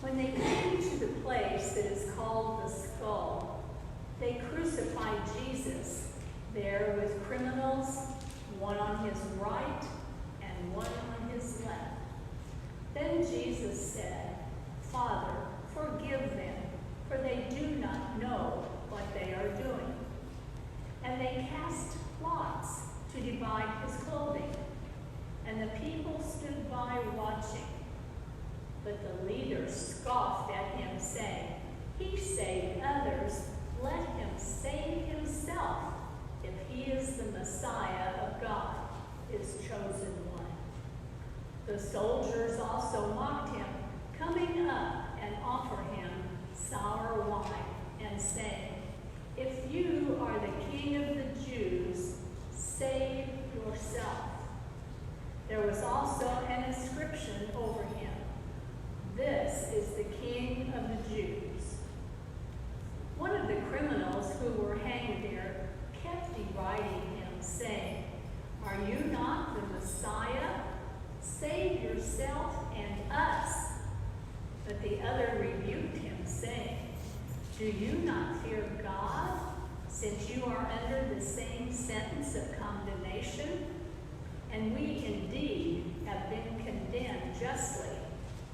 When they came to the place that is called the Skull, they crucified Jesus there with criminals, one on his right and one on his left. Then Jesus said, "Father, forgive them, for they do not know what they are doing." And they cast lots to divide his clothing, and the people stood by watching. But the leader scoffed at him, saying, "He saved others, let him save himself, if he is the Messiah of God, his chosen one." The soldiers also mocked him, coming up and offer him sour wine, and saying, "If you are the King of the Jews, save yourself." There was also an inscription over him, "This is the King of the Jews." One of the criminals who were hanged there kept deriding him, saying, "Are you not the Messiah? Save yourself and us." But the other rebuked him, saying, "Do you not fear God, since you are under the same sentence of condemnation? And we indeed have been condemned justly,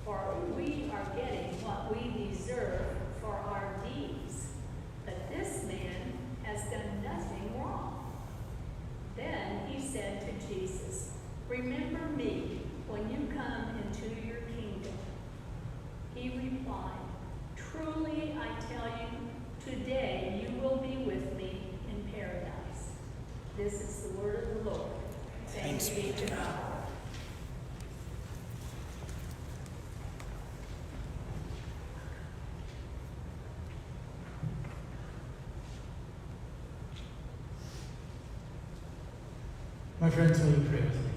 for we are getting what we deserve for our deeds. But this man has done nothing wrong." Then he said to Jesus, "Remember me when you come into your kingdom." He replied, "Truly I tell you, today you will be with me in paradise." This is the word of the Lord. Thanks be to God. My friends, will you pray with me?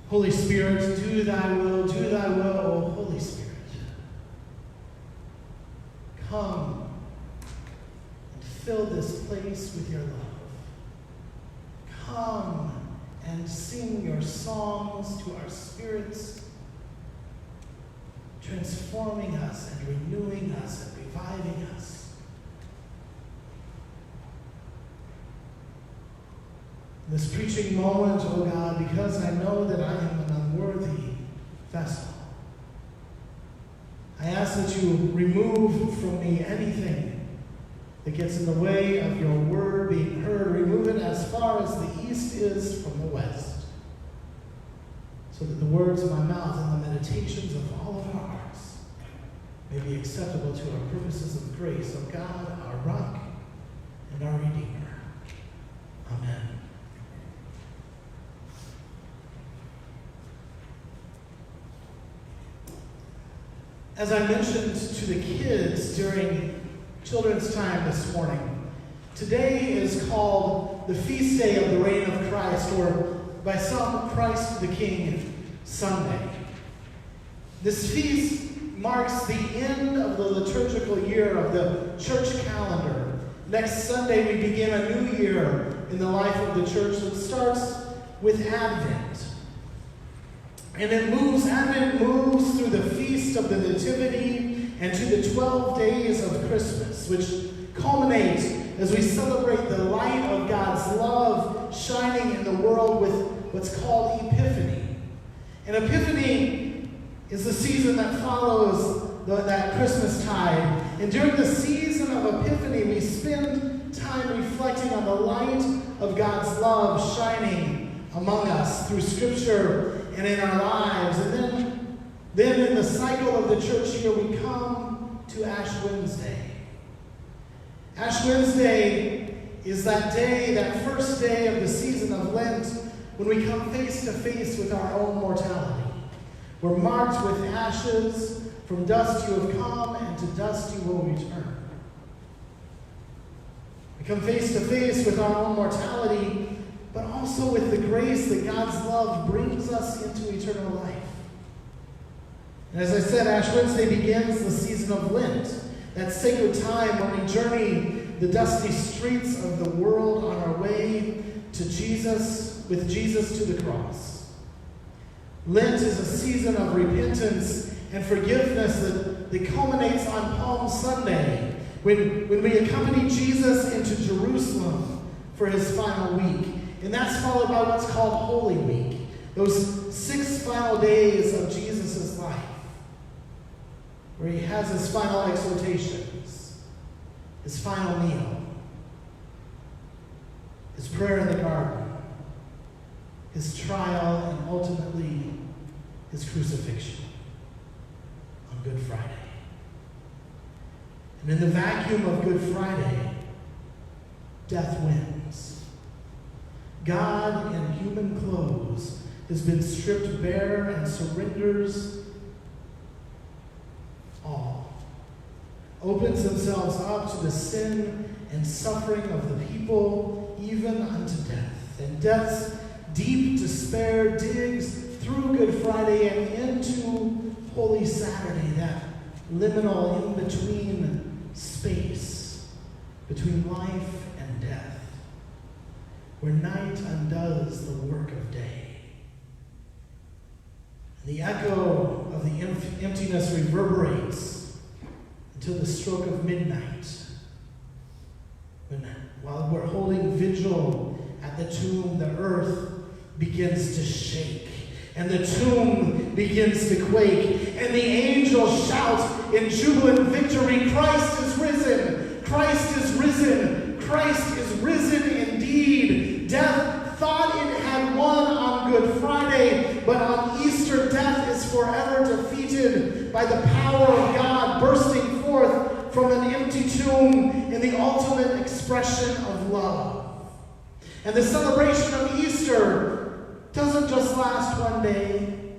Holy Spirit, do thy will, O Holy Spirit. Come and fill this place with your love. Come and sing your songs to our spirits, transforming us and renewing us and reviving us. In this preaching moment, O God, because I know that I am an unworthy vessel, I ask that you remove from me anything that gets in the way of your word being heard. Remove it as far as the east is from the west, so that the words of my mouth and the meditations of all of our hearts may be acceptable to our purposes of grace, O God, our rock and our Redeemer. Amen. As I mentioned to the kids during children's time this morning, today is called the Feast Day of the Reign of Christ, or by some, Christ the King Sunday. This feast marks the end of the liturgical year of the church calendar. Next Sunday, we begin a new year in the life of the church that starts with Advent. And Advent moves through the feast of the Nativity and to the 12 days of Christmas, which culminates as we celebrate the light of God's love shining in the world with what's called Epiphany. And Epiphany is the season that follows that Christmas tide. And during the season of Epiphany, we spend time reflecting on the light of God's love shining among us through Scripture and in our lives. And then in the cycle of the church year, we come to Ash Wednesday. Ash Wednesday is that day, that first day of the season of Lent, when we come face to face with our own mortality. We're marked with ashes. From dust you have come, and to dust you will return. We come face to face with our own mortality, but also with the grace that God's love brings us into eternal life. And as I said, Ash Wednesday begins the season of Lent, that sacred time when we journey the dusty streets of the world on our way to Jesus, with Jesus to the cross. Lent is a season of repentance and forgiveness that culminates on Palm Sunday, when we accompany Jesus into Jerusalem for his final week. And that's followed by what's called Holy Week, those 6 final days of Jesus' life, where he has his final exhortations, his final meal, his prayer in the garden, his trial, and ultimately his crucifixion on Good Friday. And in the vacuum of Good Friday, death wins. God in human clothes has been stripped bare and surrenders all. Opens themselves up to the sin and suffering of the people, even unto death. And death's deep despair digs through Good Friday and into Holy Saturday, that liminal in-between space between life and death, where night undoes the work of day. And the echo of the emptiness reverberates until the stroke of midnight, when, while we're holding vigil at the tomb, the earth begins to shake, and the tomb begins to quake, and the angels shout in jubilant victory, Christ is risen! Christ is risen! Christ is risen indeed! Death thought it had won on Good Friday, but on Easter, death is forever defeated by the power of God bursting forth from an empty tomb in the ultimate expression of love. And the celebration of Easter doesn't just last one day.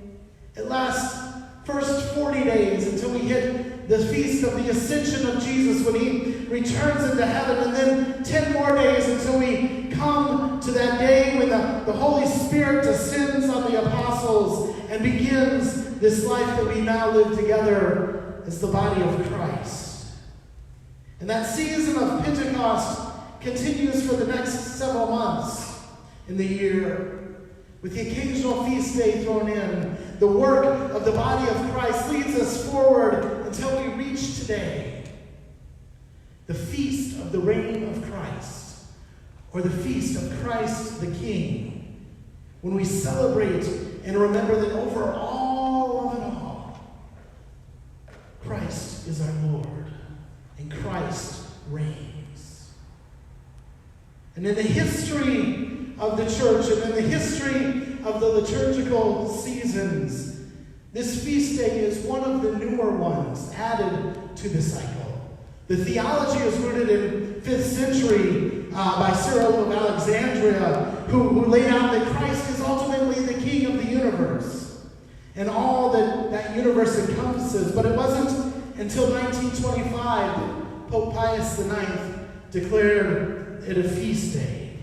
It lasts first 40 days until we hit the feast of the ascension of Jesus when he returns into heaven, and then 10 more days until we come to that day when the Holy Spirit descends on the apostles and begins this life that we now live together as the body of Christ. And that season of Pentecost continues for the next several months in the year, with the occasional feast day thrown in. The work of the body of Christ leads us forward until we reach today, the feast of the reign of Christ, or the feast of Christ the King, when we celebrate and remember that over all of it all, Christ is our Lord, and Christ reigns. And in the history of the church, and in the history of the liturgical seasons, this feast day is one of the newer ones added to the cycle. The theology is rooted in 5th century by Cyril of Alexandria, who laid out that Christ is ultimately the King of the universe and all that universe encompasses. But it wasn't until 1925 that Pope Pius IX declared it a feast day.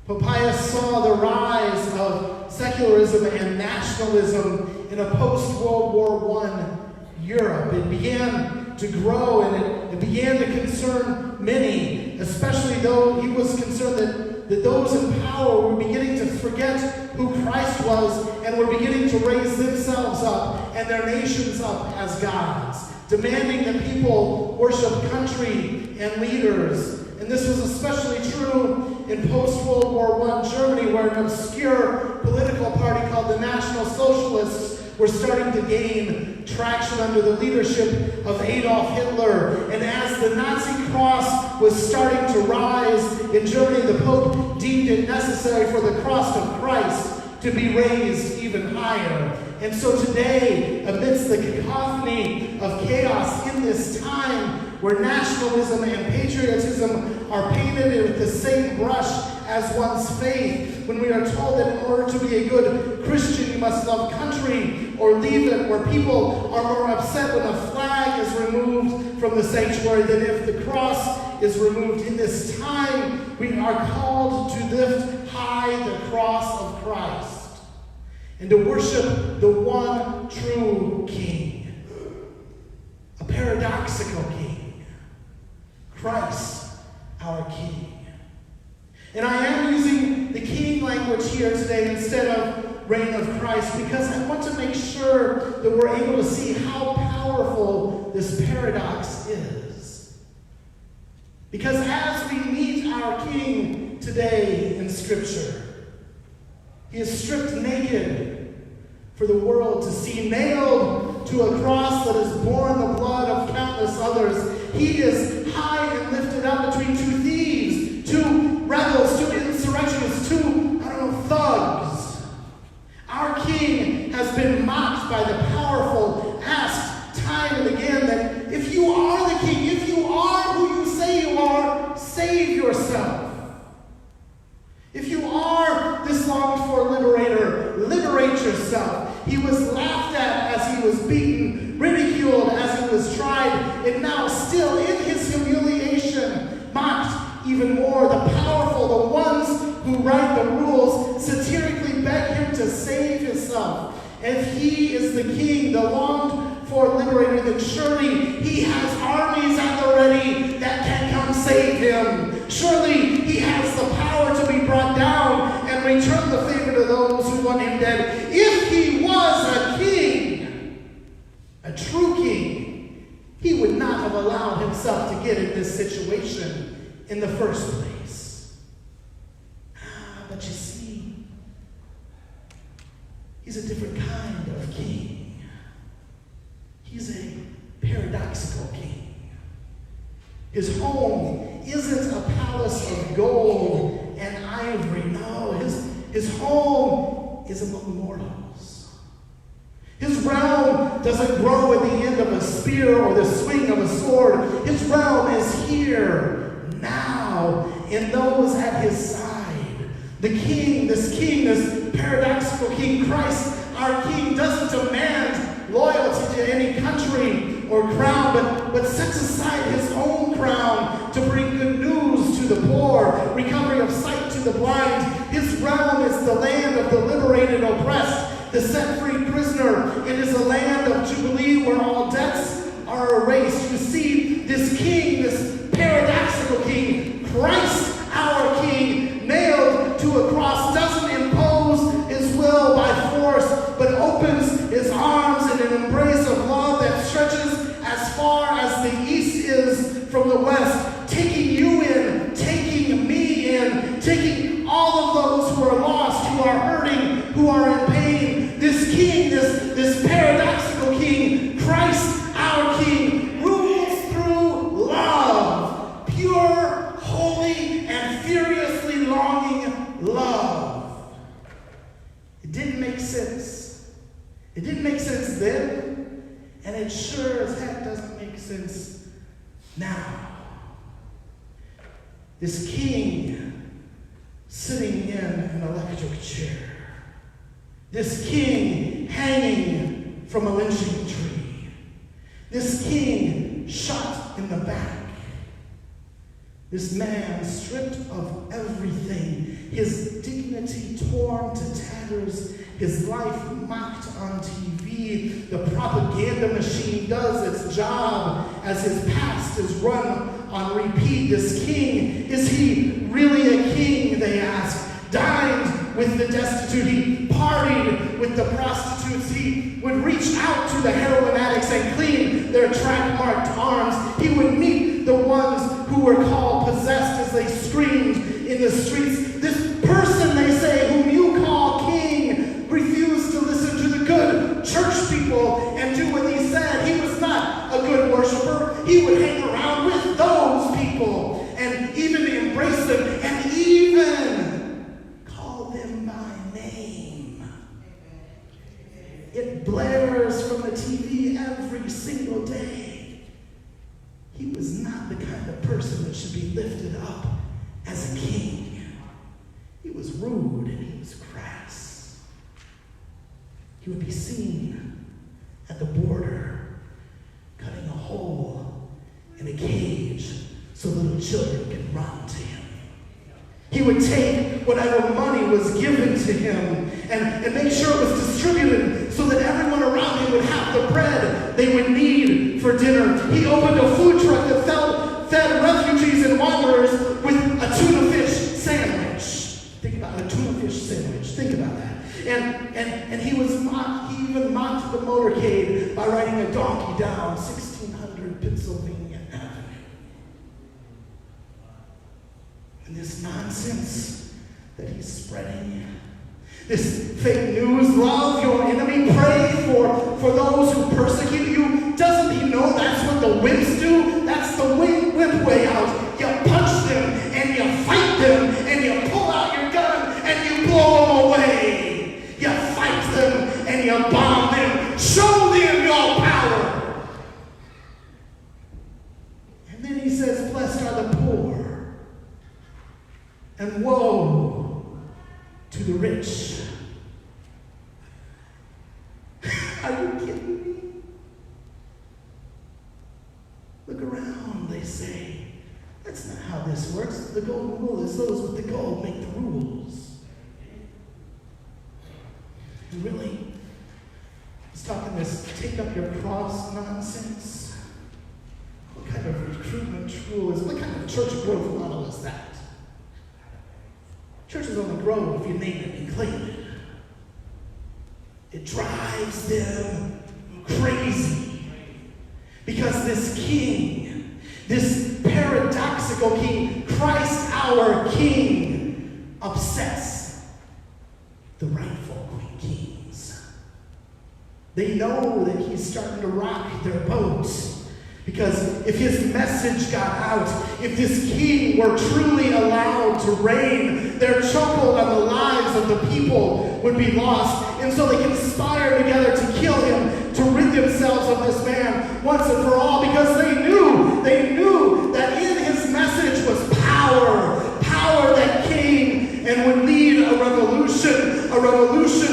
Pope Pius saw the rise of secularism and nationalism in a post-World War I Europe. It began to grow, and it began to concern many, especially though he was concerned that those in power were beginning to forget who Christ was and were beginning to raise themselves up and their nations up as gods, demanding that people worship country and leaders. And this was especially true in post-World War I Germany, where an obscure political party called the National Socialists were starting to gain traction under the leadership of Adolf Hitler. And as the Nazi cross was starting to rise in Germany, the Pope deemed it necessary for the cross of Christ to be raised even higher. And so today, amidst the cacophony of chaos in this time, where nationalism and patriotism are painted with the same brush as one's faith, when we are told that in order to be a good Christian you must love country or leave it, where people are more upset when a flag is removed from the sanctuary than if the cross is removed. In this time, we are called to lift high the cross of Christ and to worship the one true King, a paradoxical King, Christ, our King. And I am using the King language here today instead of reign of Christ because I want to make sure that we're able to see how powerful this paradox is. Because as we meet our King today in Scripture, he is stripped naked for the world to see, nailed to a cross that has borne the blood of countless others. He is high and lifted up between two thieves, two rebels, two insurrectionists, two, thugs. Our King has been mocked by the powerful, asked time and again that if you are the King, if you are who you say you are, save yourself. If you are this longed-for liberator, liberate yourself. He was laughed at as he was beaten, ridiculed as he was tried, and now still in his humiliation, mocked even more. The powerful, the ones who write the rules, satirically beg him to save himself. And if he is the King, the longed-for liberator, then surely he has armies at the ready that can come save him. Surely he has the power to be brought down and return the favor to those who want him dead. If he was a king, a true king, he would not have allowed himself to get in this situation in the first place. But you see, he's a different kind of king. He's a paradoxical king. His home isn't a palace of gold and ivory. No, his home is among mortals. His realm doesn't grow at the end of a spear or the swing of a sword. His realm is here, now, in those at his side. The King, this paradoxical King, Christ, our King, doesn't demand loyalty to any country or crown, but sets aside his own crown to bring good news to the poor, recovery of sight to the blind. His realm is the land of the liberated, oppressed, the set-free prisoner. It is a land of jubilee where all debts are erased. You see, this King, this paradoxical King, Christ, our King, nailed to a cross, doesn't impose his will by force, but opens his arms in an embrace of love that stretches as far as the east is from the west, taking you in, taking me in, taking all of those who are lost, who are hurting, who are in pain. This King, this paradoxical King, Christ, our King, rules through love, pure, holy, and furiously longing love. It didn't make sense. It didn't make sense then, and it sure as heck doesn't make sense now. This King sitting in an electric chair. This King hanging from a lynching tree. This King shot in the back. This man stripped of everything, his dignity torn to tatters, his life mocked on TV. The propaganda machine does its job as his past is run on repeat. This King, is he really a king, they ask? Dined with the destitute, he partied with the prostitutes, he would reach out to the heroin addicts and clean their track-marked arms. He would meet the ones who were called possessed as they screamed in the streets. This person, they say, whom you call king, refused to listen to the good church people and do what he said. He was not a good worshiper. He would hang around with those people and even embrace them and even call them by name. It blares from the TV every single day. He was not the kind of person that should be lifted up as a king. He was rude and he was crass. He would be seen at the border, cutting a hole in a cage so little children could run to him. He would take whatever money was given to him and make sure it was distributed so that everyone around him would have the bread they would need for dinner. He opened a food truck that fed refugees and wanderers with a tuna fish sandwich. Think about a tuna fish sandwich. Think about that. And to the motorcade by riding a donkey down 1600 Pennsylvania Avenue. And this nonsense that he's spreading, this fake news, love your enemy, pray for those who persecute you. Doesn't he know that's what the wimps do? That's the wimp way out. You punch them and you fight them and you pull out your gun and you blow them away. You fight them and you bomb them. Show them your power. And then he says, blessed are the poor, and woe to the rich. Are you kidding me? Look around, they say. That's not how this works. The golden rule is those with the gold make the rules. And really, he's talking this take up your cross nonsense. What kind of recruitment tool is, what kind of church growth model is that? Churches only grow if you name it and claim it. It drives them crazy. Because this king, this paradoxical king, Christ our king, upsets the rightful kings. They know that he's starting to rock their boat. Because if his message got out, if this king were truly allowed to reign, their chokehold on the lives of the people would be lost. And so they conspire together to kill him, to rid themselves of this man once and for all, because they knew that in his message was power that came and would lead a revolution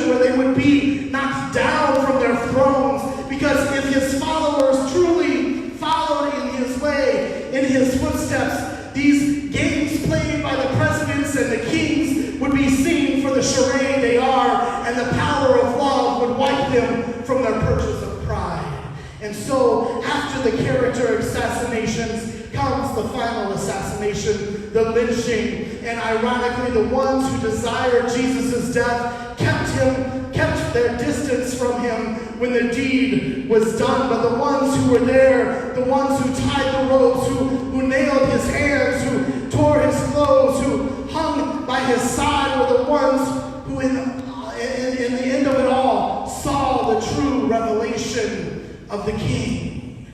where they would be knocked down from their thrones. Because if his followers truly followed in his way, in his footsteps, these games played by the presidents and the kings would be seen for the charade they are, and the power of love would wipe them from their perches of pride. And so, after the character assassinations comes the final assassination, the lynching, and ironically, the ones who desired Jesus' death kept their distance from him when the deed was done. But the ones who were there, the ones who tied the ropes, who nailed his hands, who tore his clothes, who hung by his side, were the ones who in the end of it all saw the true revelation of the king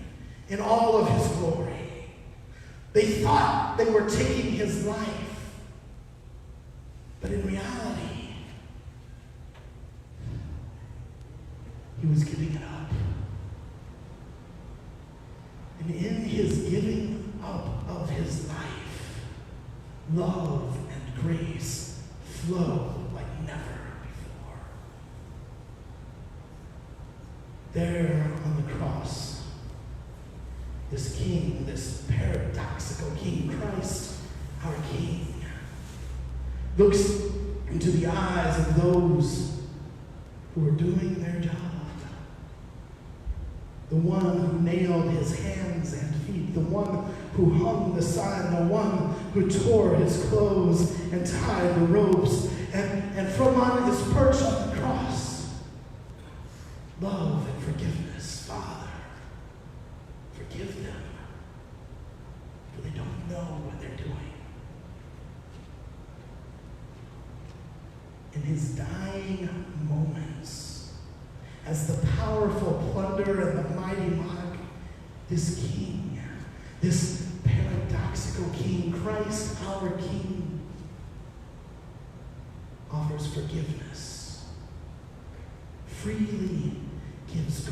in all of his glory. They thought they were taking his life, but in reality, he was giving it up. And in his giving up of his life, love and grace flow like never before. There on the cross, this king, this paradoxical king, Christ, our king, looks into the eyes of those who are doing their job. The one who nailed his hands and feet, the one who hung the sign, the one who tore his clothes and tied the ropes, and from on his perch on the cross, love and forgiveness. Father, forgive them, for they don't know what they're doing. In his dying moments, as the powerful plunder and the mighty monarch, this king, this paradoxical king, Christ our king, offers forgiveness, freely gives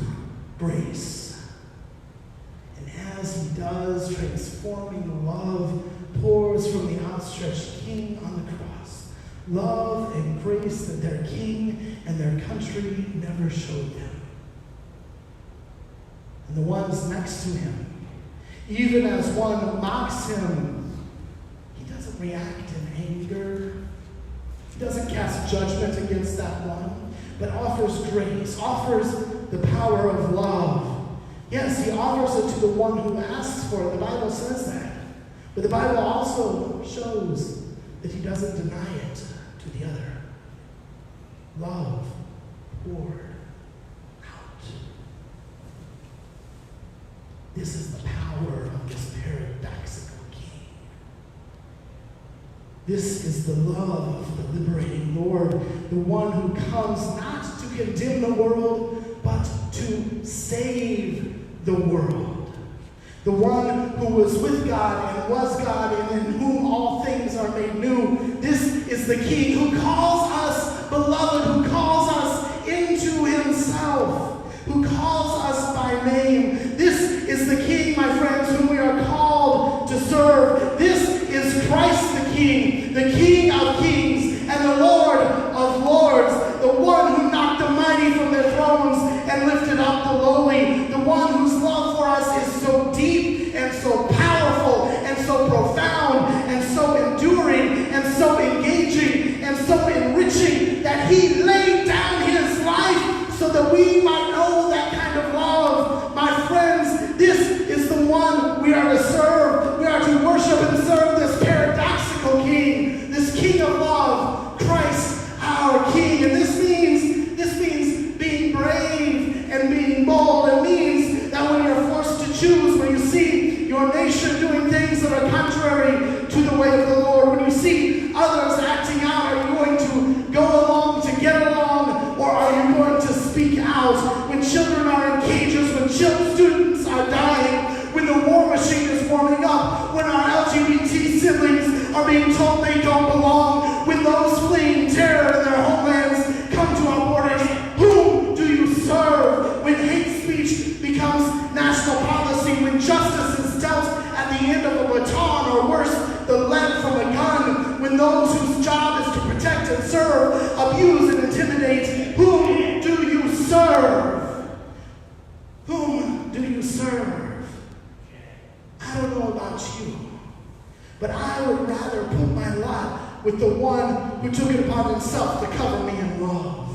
grace. And as he does, transforming love pours from the outstretched king on the cross. Love and grace that their king and their country never showed them. And the ones next to him, even as one mocks him, he doesn't react in anger. He doesn't cast judgment against that one, but offers grace, offers the power of love. Yes, he offers it to the one who asks for it. The Bible says that. But the Bible also shows that he doesn't deny it to the other. Love poured out. This is the power of this paradoxical king. This is the love of the liberating Lord, the one who comes not to condemn the world, but to save the world. The one who was with God and was God, and in whom all things are made new. This is the King who calls us beloved, who calls us into himself, who calls us by name. This is the King, my friends, whom we are called to serve. This is Christ the King of kings and the Lord of lords, the one who knocked the mighty from their thrones and lifted up the lowly, the one whose love for us is so deep and so powerful and so profound and so enduring and so engaging and so enriching that he laid down his life so that we might know that kind of love. My friends, this is the one we are to serve. We are to worship and serve this paradoxical King, this King of love, Christ our King. And this means being brave and being bold. It means that when you're forced to choose, when you see your nation doing things that are contrary to the way of the Lord, when you see others acting out, are you going to go along to get along, or are you going to speak out? When children are in cages, when students are dying, when the war machine is warming up, when our LGBT siblings are being told they don't belong, when those fleeing terror in their homelands come to our borders, whom do you serve? When hate speech becomes national policy, when justice is dealt at the end of a baton, or worse, the lead from a gun, when those whose job is to protect and serve abuse and intimidate, whom do you serve? Whom do you serve? I don't know about you, but I would rather put my lot with the one who took it upon himself to cover me in love.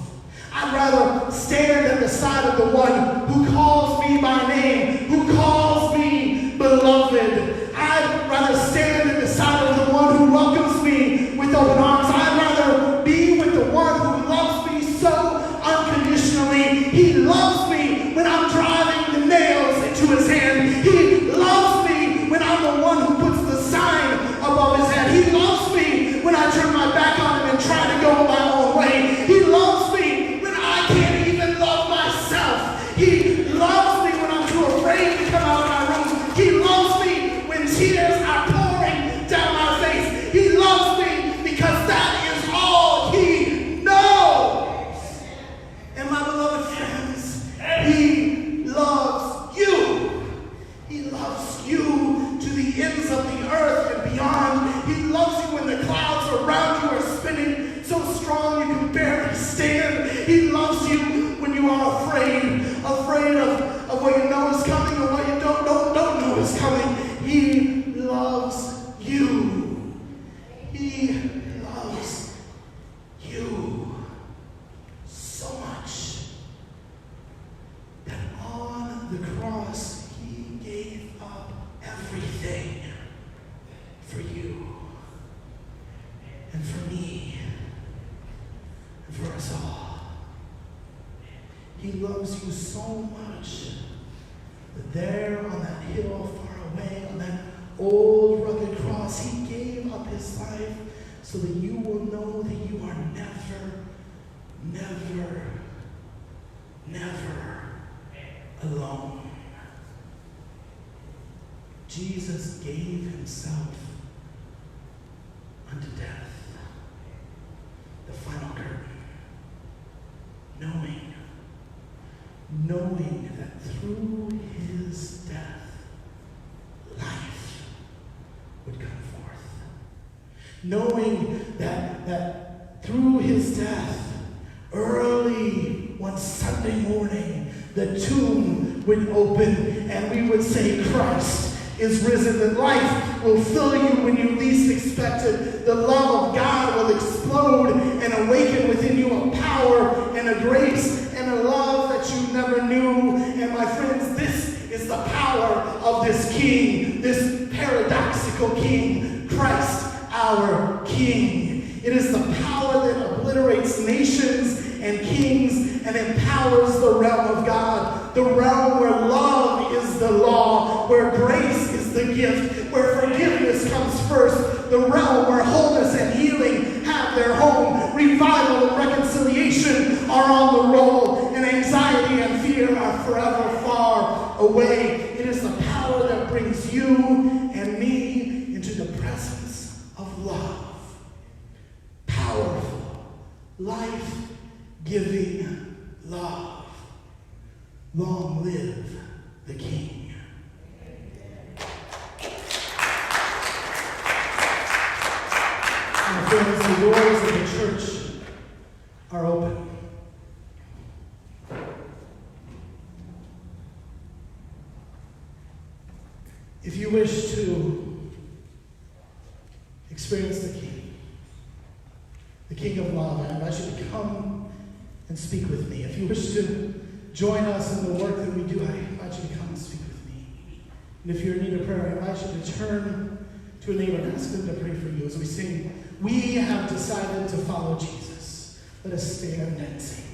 I'd rather stand at the side of the one who calls me by name, who calls me beloved. I'd rather stand at the side of the one who welcomes me with open arms. I'd rather be with the one who loves me so unconditionally. He loves me when I'm driving the nails into his hand. He loves me when I'm the one who puts the sign above his head. He loves me when I turn my back on him and try to go my own way. He loves me when I can't even love myself. He loves me when I'm too afraid to come out of my room. He loves me when tears are pouring down my face. He loves me because that is all he knows. And my beloved friends, he loves you. He loves you to the ends of the earth and beyond. He loves you when the clouds around you are spinning so strong you can barely stand. He loves you when you are afraid of what you know is coming and what you don't know is coming. He loves you. He loves you so much that on the cross he gave up everything for you and for me and for us all. He loves you so much that there on that hill far away, on that old rugged cross, he gave up his life so that you will know that you are never alone. Jesus gave himself unto death, the final curtain, knowing that through his death, life would come forth. Knowing that through his death, early one Sunday morning, the tomb would open and we would say, Christ is risen. That life will fill you when you least expect it. The love of God will explode and awaken within you a power and a grace and a love that you never knew. And my friends, this is the power of this King, this paradoxical King, Christ our King. It is the power that obliterates nations and kings and empowers the realm of God, the realm where love is the law, a gift, where forgiveness comes first, the realm where wholeness and healing have their home, revival and reconciliation are on the roll, and anxiety and fear are forever far away. It is the power that brings you and me into the presence of love. Powerful, life-giving love. Long live the King. My friends, the doors of the church are open. If you wish to experience the King of love, I invite you to come and speak with me. If you wish to join us in the work that we do, I invite you to come and speak with me. And if you're in need of prayer, I invite you to turn to a neighbor and ask them to pray for you as we sing, "We have decided to follow Jesus." Let us stand and sing.